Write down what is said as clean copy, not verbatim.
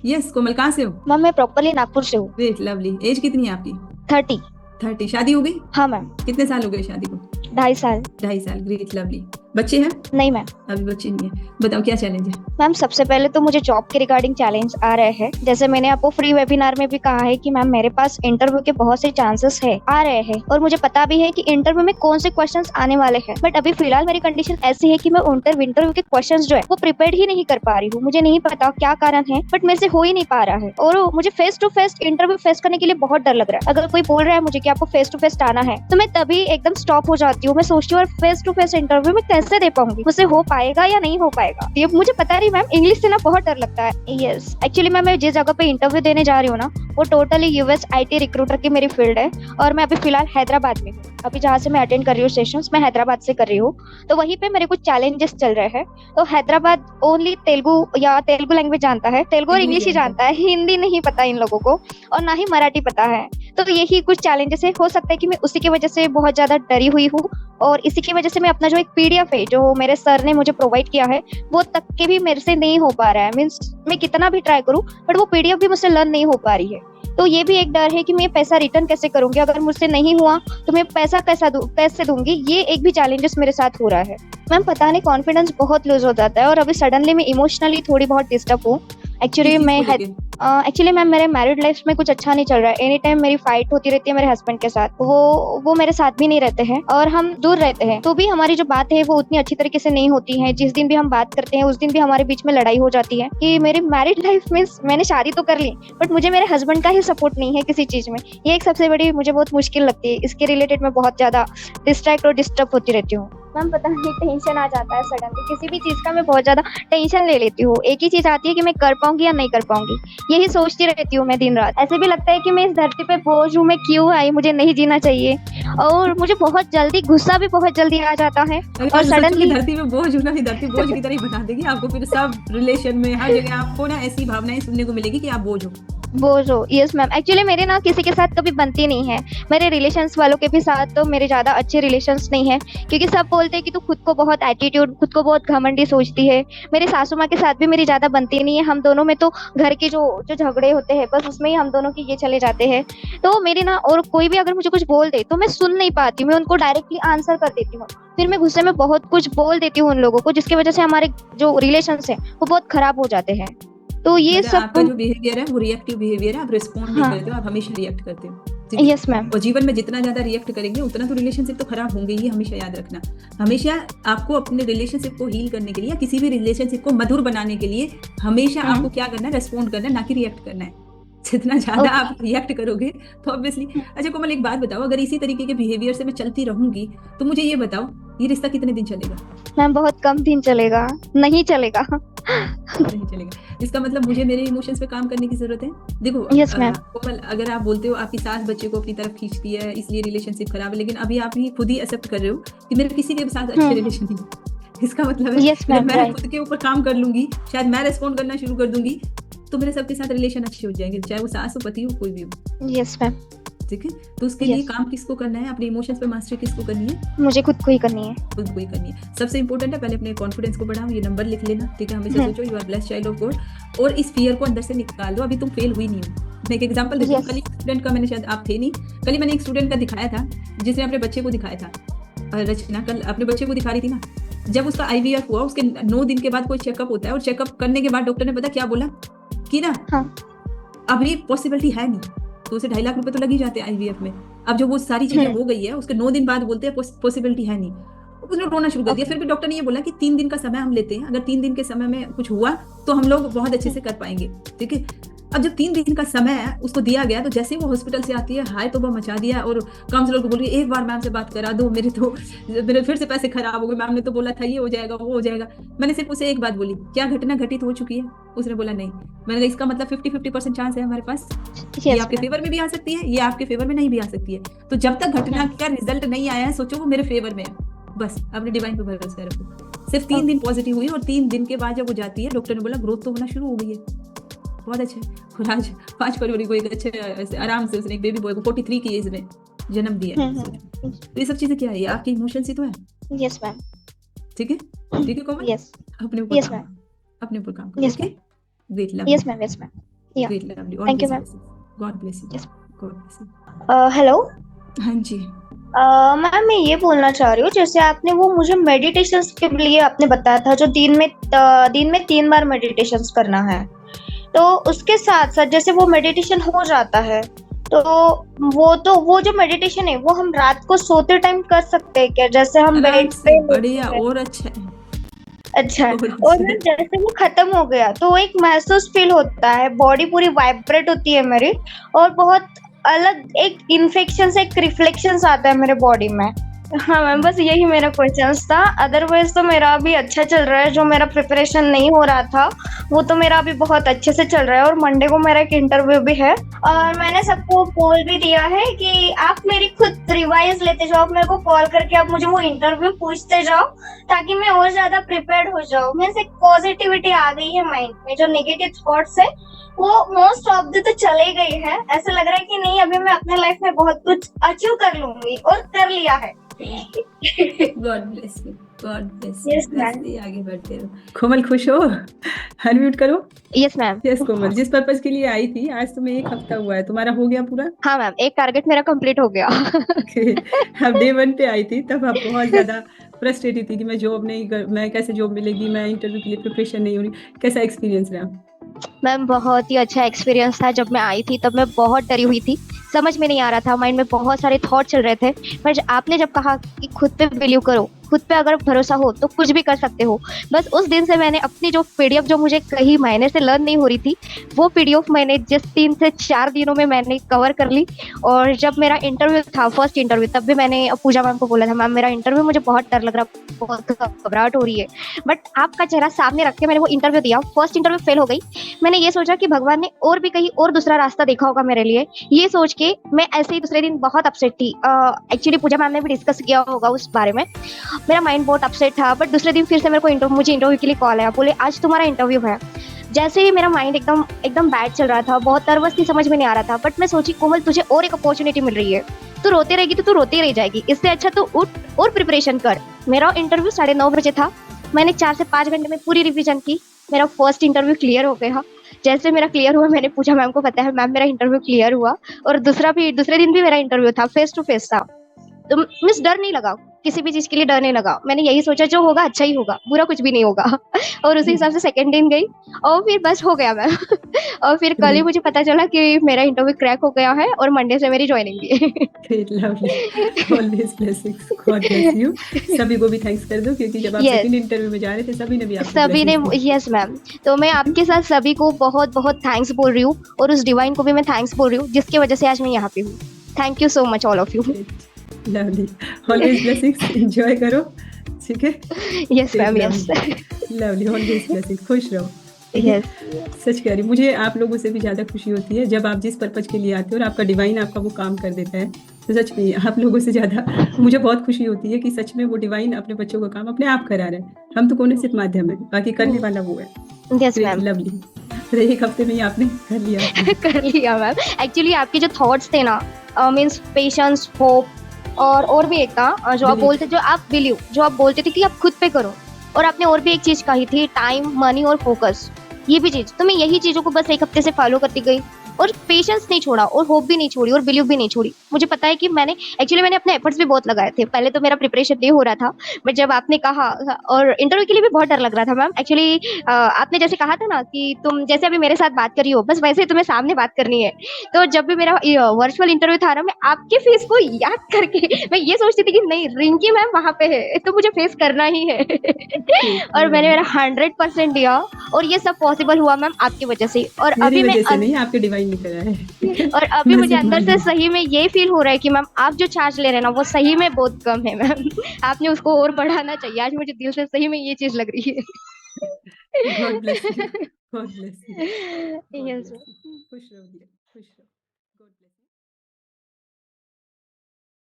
Yes कोमल, कहाँ से हो? मैम मैं प्रॉपरली नागपुर से हूँ। Great, lovely. एज कितनी है आपकी? 30। 30। शादी हो गई? हाँ मैम। कितने साल हो गए शादी को? 2.5 साल। 2.5 साल। Great, lovely. बच्चे हैं? नहीं मैम। अभी बच्चे नहीं है। बताओ क्या चैलेंज है? मैम सबसे पहले तो मुझे जॉब के रिगार्डिंग चैलेंज आ रहे हैं। जैसे मैंने आपको फ्री वेबिनार में भी कहा है कि मैम मेरे पास इंटरव्यू के बहुत से चांसेस है आ रहे हैं, और मुझे पता भी है कि इंटरव्यू में कौन से क्वेश्चंस आने वाले हैं। बट अभी फिलहाल मेरी कंडीशन ऐसी है कि मैं इंटरव्यू के क्वेश्चंस जो है वो प्रिपेयर ही नहीं कर पा रही हूँ। मुझे नहीं पता क्या कारण है, बट मेरे से हो ही नहीं पा रहा है। और मुझे face to face interview face करने के लिए बहुत डर लग रहा है। अगर कोई बोल रहा है मुझे कि आपको फेस टू फेस आना है, तो मैं तभी एकदम स्टॉप हो जाती हूँ। मैं सोचती हूँ फेस टू फेस इंटरव्यू में कैसे दे पाऊंगी, मुझसे हो पाएगा या नहीं हो पाएगा। ये मुझे पता नहीं मैम, इंग्लिश से ना बहुत डर लगता है। यस, एक्चुअली मैं जिस जगह पे इंटरव्यू देने जा रही हूँ ना, वो टोटली यूएस आईटी रिक्रूटर की मेरी फील्ड है। और मैं अभी फिलहाल हैदराबाद में हूँ। अभी जहाँ से मैं अटेंड कर रही हूँ सेशंस, मैं हैदराबाद से कर रही हूँ। तो वहीं पे मेरे कुछ चैलेंजेस चल रहे हैं। तो हैदराबाद ओनली तेलुगु या तेलुगु लैंग्वेज जानता है, तेलुगु और इंग्लिश इंग्लिश ही जानता है। जानता है, हिंदी नहीं पता इन लोगों को, और ना ही मराठी पता है। तो यही कुछ चैलेंजेस है। हो सकता है कि मैं उसी की वजह से बहुत ज्यादा डरी हुई हूँ, और इसी की वजह से मैं अपना जो एक पीडीएफ है जो मेरे सर ने मुझे प्रोवाइड किया है, वो तक के भी मेरे से नहीं हो पा रहा है। मीन्स मैं कितना भी ट्राई करूं, बट वो पीडीएफ भी मुझसे लर्न नहीं हो पा रही है। तो ये भी एक डर है कि मैं पैसा रिटर्न कैसे करूंगी, अगर मुझसे नहीं हुआ तो मैं पैसा कैसे दूंगी। ये एक भी चैलेंजेस मेरे साथ हो रहा है। मैम पता नहीं, कॉन्फिडेंस बहुत लूज हो जाता है, और अभी सडनली मैं इमोशनली थोड़ी बहुत डिस्टर्ब हूँ। किस एक्चुअली चीज मैं को लेके? एक्चुअली मैम मेरे मैरिड लाइफ में कुछ अच्छा नहीं चल रहा है। एनी टाइम मेरी फाइट होती रहती है मेरे हस्बैंड के साथ। वो मेरे साथ भी नहीं रहते हैं, और हम दूर रहते हैं, तो भी हमारी जो बात है वो उतनी अच्छी तरीके से नहीं होती है। जिस दिन भी हम बात करते हैं उस दिन भी हमारे बीच में लड़ाई हो जाती है कि मेरी मैरिड लाइफ में मैंने शादी तो कर ली, बट मुझे मेरे हस्बैंड का ही सपोर्ट नहीं है किसी चीज में। ये एक सबसे बड़ी मुझे बहुत मुश्किल लगती है। इसके रिलेटेड मैं बहुत ज्यादा डिस्ट्रैक्ट और डिस्टर्ब होती रहती हूँ। मैम पता नहीं, टेंशन आ जाता है सडनली किसी भी चीज का। मैं बहुत ज्यादा टेंशन ले लेती हूँ। एक ही चीज आती है कि मैं कर पाऊंगी या नहीं कर पाऊंगी, यही सोचती रहती हूँ मैं दिन रात। ऐसे भी लगता है कि मैं इस धरती पे बोझ हूँ, मैं क्यों आई, मुझे नहीं जीना चाहिए। और मुझे बहुत जल्दी गुस्सा भी बहुत जल्दी आ जाता है। और अगर सोचोगे सडनली धरती में बोझ हूं ना, ये धरती बोझ की तरह ही बना देगी आपको। फिर सब रिलेशन में हर जगह आपको ना ऐसी भावनाएं सुनने को मिलेगी कि आप बोझ हो। बोझ हो। यस मैम, एक्चुअली मेरे ना किसी के साथ कभी बनती नहीं है। मेरे रिलेशंस वालों के भी साथ तो मेरे ज्यादा अच्छे रिलेशंस नहीं है, क्योंकि सब बोलते हैं कि तू खुद को बहुत एटीट्यूड, खुद को बहुत घमंडी सोचती है। मेरे सासू माँ के साथ भी मेरी ज्यादा बनती नहीं है। हम दोनों में तो घर के जो जो झगड़े होते हैं बस उसमें ही हम दोनों के ये चले जाते हैं। तो मेरी ना, और कोई भी अगर मुझे कुछ बोल दे तो मैं सुन नहीं पाती, मैं उनको डायरेक्टली आंसर कर देती हूँ। फिर मैं गुस्से में बहुत कुछ बोल देती हूँ उन लोगों को, जिसकी वजह से हमारे जो रिलेशंस है वो बहुत खराब हो जाते हैं। तो ये मतलब सब। आपका जो बिहेवियर है वो रिएक्टिव बिहेवियर है। आप रिस्पॉन्ड नहीं हाँ। करते हो, आप हमेशा रिएक्ट करते हो। ठीक है। Yes ma'am. और जीवन में जितना ज्यादा रिएक्ट करेंगे उतना तो रिलेशनशिप तो खराब होंगे ही, हमेशा याद रखना। हमेशा आपको अपने रिलेशनशिप को हील करने के लिए या किसी भी रिलेशनशिप को मधुर बनाने के लिए हमेशा आपको क्या करना है, रेस्पॉन्ड करना है, ना कि रिएक्ट करना है। जितना ज्यादा ओके। आप रिएक्ट करोगे तो ऑब्वियसली। अच्छा कोमल, एक बात बताओ, अगर इसी तरीके के बिहेवियर से मैं चलती रहूंगी तो मुझे ये बताओ, ये रिश्ता कितने दिन चलेगा? मैम बहुत कम दिन चलेगा, नहीं चलेगा। नहीं चलेगा। इसका मतलब मुझे मेरे इमोशंस पे काम करने की जरूरत है। देखो यस मैम। कोमल, अगर आप बोलते हो आपकी सास बच्चे को अपनी तरफ खींचती है इसलिए रिलेशनशिप खराब है, लेकिन अभी आप ही खुद ही एक्सेप्ट कर रहे हो कि मेरे किसी के साथ अच्छे रिलेशन नहीं है। इसका मतलब है यस जब मैम, मैं राइट। खुद के ऊपर काम कर लूंगी, शायद मैं रेस्पॉन्ड करना शुरू कर दूंगी, तो मेरे सबके साथ रिलेशन अच्छे हो जाएंगे, चाहे वो सास हो, पति हो, कोई भी हो। Yes ma'am. ठीक है। तो उसके लिए यस, काम किसको करना है? अपने इमोशंस पे मास्टरी किसको करनी है? मुझे खुद को ही करनी है। खुद को ही करनी है। सबसे इंपॉर्टेंट है, पहले अपने कॉन्फिडेंस को बढ़ाओ। ये नंबर लिख लेना, ठीक है। हमेशा सोचो you are blessed child of God, और इस फियर को अंदर से निकाल दो। अभी तुम फेल हुई नहीं हो। मैं एक एग्जांपल देती हूँ। यस। कल एक स्टूडेंट का, मैंने, शायद आप थे नहीं, कल ही मैंने एक स्टूडेंट का दिखाया था जिसने अपने बच्चे को दिखाया था। रचना कल अपने बच्चे को दिखा रही थी ना। जब उसका आईवीएफ हुआ, उसके 9 दिन के बाद कोई चेकअप होता है, और चेकअप करने के बाद डॉक्टर ने पता क्या बोला कि ना हाँ। अभी पॉसिबिलिटी है नहीं। तो उसे 2.5 लाख रुपए तो लग ही जाते हैं आईवीएफ में। अब जो वो सारी चीजें हो गई है, उसके 9 दिन बाद बोलते हैं पॉसिबिलिटी है नहीं। उसने रोना शुरू कर दिया। ओके। फिर भी डॉक्टर ने ये बोला कि 3 दिन का समय हम लेते हैं, अगर 3 दिन के समय में कुछ हुआ तो हम लोग बहुत अच्छे से कर पाएंगे। ठीक है। अब जब 3 दिन का समय उसको दिया गया, तो जैसे ही वो हॉस्पिटल से आती है, हाय तो वो मचा दिया, और काउंसलर को बोल रही है एक बार मैम से बात करा दो, मेरे फिर से पैसे खराब हो गए, मैम ने तो बोला था ये हो जाएगा वो हो जाएगा। मैंने सिर्फ उसे एक बात बोली, क्या घटना घटित हो चुकी है? उसने बोला नहीं। मैंने कहा इसका मतलब 50-50% चांस है हमारे पास। ये यस आपके मैम। फेवर में भी आ सकती है, ये आपके फेवर में नहीं भी आ सकती है। तो जब तक घटना का रिजल्ट नहीं आया है, सोचो वो मेरे फेवर में है। बस अपने डिवाइन पे भरोसा रखो। सिर्फ 3 दिन पॉजिटिव हुई, और 3 दिन के बाद जब वो जाती है, डॉक्टर ने बोला ग्रोथ तो होना शुरू हो गई है। बहुत अच्छा है। और आज 5 फरवरी को एक अच्छे आराम से उसने एक बेबी बॉय को 43 की एज में जन्म दिया है। तो ये सब चीजें क्या है? ये आपके इमोशंस ही तो है। Yes ma'am. ठीक है। ठीक है कोमल, यस। अपने ऊपर यस काम मैम। करो, अपने ऊपर काम करो। Yes okay. Ma'am. Great, love yes you. Ma'am. Yes ma'am. Yeah great, lovely, thank you always ma'am. Blessings, God bless you, yes. God bless you. Hello. हाँ जी। मैम मैं ये बोलना चाह रही हूँ, जैसे आपने वो मुझे मेडिटेशन के लिए आपने बताया था, जो दिन में 3 बार मेडिटेशन करना है, तो उसके साथ साथ जैसे वो मेडिटेशन हो जाता है, तो वो जो मेडिटेशन है वो हम रात को सोते टाइम कर सकते हैं क्या, जैसे हम आराम बेड से, पे बढ़िया, लेटे हैं? और अच्छा है, अच्छा है। और और अच्छा है। मैम जैसे वो खत्म हो गया तो एक महसूस फील होता है, बॉडी पूरी वाइब्रेट होती है मेरी, और बहुत अलग एक इन्फेक्शन से एक रिफ्लेक्शन आता है मेरे बॉडी में। हाँ मैम, बस यही मेरा क्वेश्चन था। अदरवाइज तो मेरा अभी अच्छा चल रहा है, जो मेरा प्रिपरेशन नहीं हो रहा था वो तो मेरा अभी बहुत अच्छे से चल रहा है, और मंडे को मेरा एक इंटरव्यू भी है। और मैंने सबको पोल भी दिया है कि आप मेरी खुद रिवाइज लेते जाओ, आप मेरे को कॉल करके आप मुझे वो इंटरव्यू पूछते जाओ, ताकि मैं और ज्यादा प्रिपेयर्ड हो जाऊं। मीन्स एक पॉजिटिविटी आ गई है माइंड में, जो नेगेटिव थॉट्स है वो मोस्ट ऑफ द तो चले गई है। ऐसा लग रहा है कि नहीं, अभी मैं अपने लाइफ में बहुत कुछ अचीव कर लूंगी, और कर लिया है। God bless you, God bless you, yes ma'am. ऐसे ही आगे बढ़ते रहो। कोमल, खुश हो? अनम्यूट करो। Yes ma'am. यस कोमल, जिस पर्पज के लिए आई थी, आज तुम्हें 1 हफ्ता हुआ है, तुम्हारा हो गया पूरा? हाँ मैम, एक टारगेट मेरा कंप्लीट हो गया। अब डे 1 पे आई थी, तब आप बहुत ज्यादा फ्रस्ट्रेटेड थी कि मैं जॉब नहीं कर, मैं कैसे जॉब मिलेगी, मैं इंटरव्यू के लिए प्रिपरेशन नहीं हो रही। कैसा एक्सपीरियंस रहा? मैम बहुत ही अच्छा एक्सपीरियंस था। जब मैं आई थी तब मैं बहुत डरी हुई थी, समझ में नहीं आ रहा था, माइंड में बहुत सारे थॉट चल रहे थे। पर आपने जब कहा कि खुद पे बिलीव करो, खुद पे अगर भरोसा हो तो कुछ भी कर सकते हो, बस उस दिन से मैंने अपनी जो पीडीएफ, जो मुझे कहीं महीने से लर्न नहीं हो रही थी, वो पीडीएफ मैंने जिस 3 से 4 दिनों में मैंने कवर कर ली। और जब मेरा इंटरव्यू था, फर्स्ट इंटरव्यू, तब भी मैंने पूजा मैम को बोला था, मैम मेरा इंटरव्यू, मुझे बहुत डर लग रहा, बहुत घबराहट हो रही है। बट आपका चेहरा सामने रख के मैंने वो इंटरव्यू दिया। फर्स्ट इंटरव्यू फेल हो गई। मैंने ये सोचा कि भगवान ने और भी कहीं और दूसरा रास्ता देखा होगा मेरे लिए। ये सोच के मैं ऐसे ही दूसरे दिन बहुत अपसेट थी। एक्चुअली पूजा मैम ने भी डिस्कस किया होगा उस बारे में। मेरा माइंड बहुत अपसेट था। बट दूसरे दिन फिर से मेरे को मुझे इंटरव्यू के लिए कॉल आया, बोले आज तुम्हारा इंटरव्यू है। जैसे ही मेरा माइंड एकदम एकदम बैड चल रहा था, बहुत नर्वस थी, समझ में नहीं आ रहा था। बट मैं सोची कोमल, तुझे और एक अपॉर्चुनिटी मिल रही है, तू रोते रहेगी तो तू रोती रह जाएगी, इससे अच्छा तू उठ और प्रिपरेशन कर। मेरा इंटरव्यू 9:30 था। मैंने 4 से 5 घंटे में पूरी रिवीजन की। मेरा फर्स्ट इंटरव्यू क्लियर हो गया। जैसे मेरा क्लियर हुआ, मैंने पूछा मैम को, बताया मैम मेरा इंटरव्यू क्लियर हुआ। और दूसरे दिन भी मेरा इंटरव्यू था, फेस टू फेस था। तो मिस डर नहीं लगा, किसी भी चीज के लिए डर नहीं लगा। मैंने यही सोचा जो होगा अच्छा ही होगा, बुरा कुछ भी नहीं होगा। और उसी हिसाब से सेकंड दिन गई, और फिर बस हो गया मैम। और फिर कल ही मुझे पता चला कि मेरा इंटरव्यू क्रैक हो गया है, और मंडे से मेरी ज्वाइनिंग भी है। Great, lovely, always blessings, God bless you. सभी को भी थैंक्स कर दो, क्योंकि जब आप यस, सेकंड इंटरव्यू में जा रहे थे, सभी ने भी आपको सभी ने, ब्लेसिंग्स दी। Yes ma'am. तो मैं आपके साथ सभी को बहुत बहुत थैंक्स बोल रही हूँ, और उस डिवाइन को भी मैं थैंक्स बोल रही हूँ, जिसकी वजह से आज मैं यहाँ पे हूँ। Thank you so much all of you. Lovely, always blessings, enjoy करो, ठीक है? Yes ma'am, yes. Lovely, always blessings, खुश रहो। यस। सच कह रही, मुझे आप लोगों से भी ज़्यादा खुशी होती है जब आप जिस पर्पज के लिए आते हो और आपका डिवाइन आपका वो काम कर देता है। तो सच में आप लोगों से ज़्यादा मुझे बहुत खुशी होती है कि सच में वो डिवाइन अपने बच्चों का काम अपने आप करा रहे हैं। हम तो कोने सिर्फ माध्यम है, बाकी करने वाला वो है। Yes ma'am. लवली, तो 1 हफ्ते में ही आपने कर लिया। कर लिया मैम। एक्चुअली आपके जो थॉट्स थे ना, मीन्स पेशेंस, होप, और भी एक था, जो आप Belief. बोलते, जो आप बिलीव, जो आप बोलते थे कि आप खुद पे करो। और आपने और भी एक चीज कही थी, टाइम, मनी और फोकस, ये भी चीज। तो मैं यही चीजों को बस 1 हफ्ते से फॉलो करती गई, और पेशेंस नहीं छोड़ा, और होप भी नहीं छोड़ी, और बिलीव भी नहीं छोड़ी। मुझे पता है कि मैंने अपने एफर्ट्स भी बहुत लगाए थे। पहले तो मेरा प्रिपरेशन नहीं हो रहा था, बट जब आपने कहा, और इंटरव्यू के लिए भी बहुत डर लग रहा था मैम। एक्चुअली आपने जैसे कहा था ना कि तुम जैसे अभी मेरे साथ बात कर रही हो, बस वैसे ही तुम्हें सामने बात करनी है। तो जब भी मेरा वर्चुअल इंटरव्यू था ना, मैं आपके फेस को याद करके मैं ये सोचती थी कि नहीं, रिंकी मैम वहां पे है, तो मुझे फेस करना ही है। और मैंने मेरा 100% दिया, और ये सब पॉसिबल हुआ मैम आपकी वजह से। और मेरी अभी मैं वजह से नहीं, आपके डिवाइन ने करा है। और अभी मैं मुझे सिर्फ अंदर से माध्यम। सही में ये फील हो रहा है कि मैम आप जो चार्ज ले रहे हैं ना, वो सही में बहुत कम है मैम। आपने उसको और बढ़ाना चाहिए। आज मुझे दिल से सही में ये चीज लग रही God bless you, God bless you, है। God yes. ब्लेस यू, खुश रहो।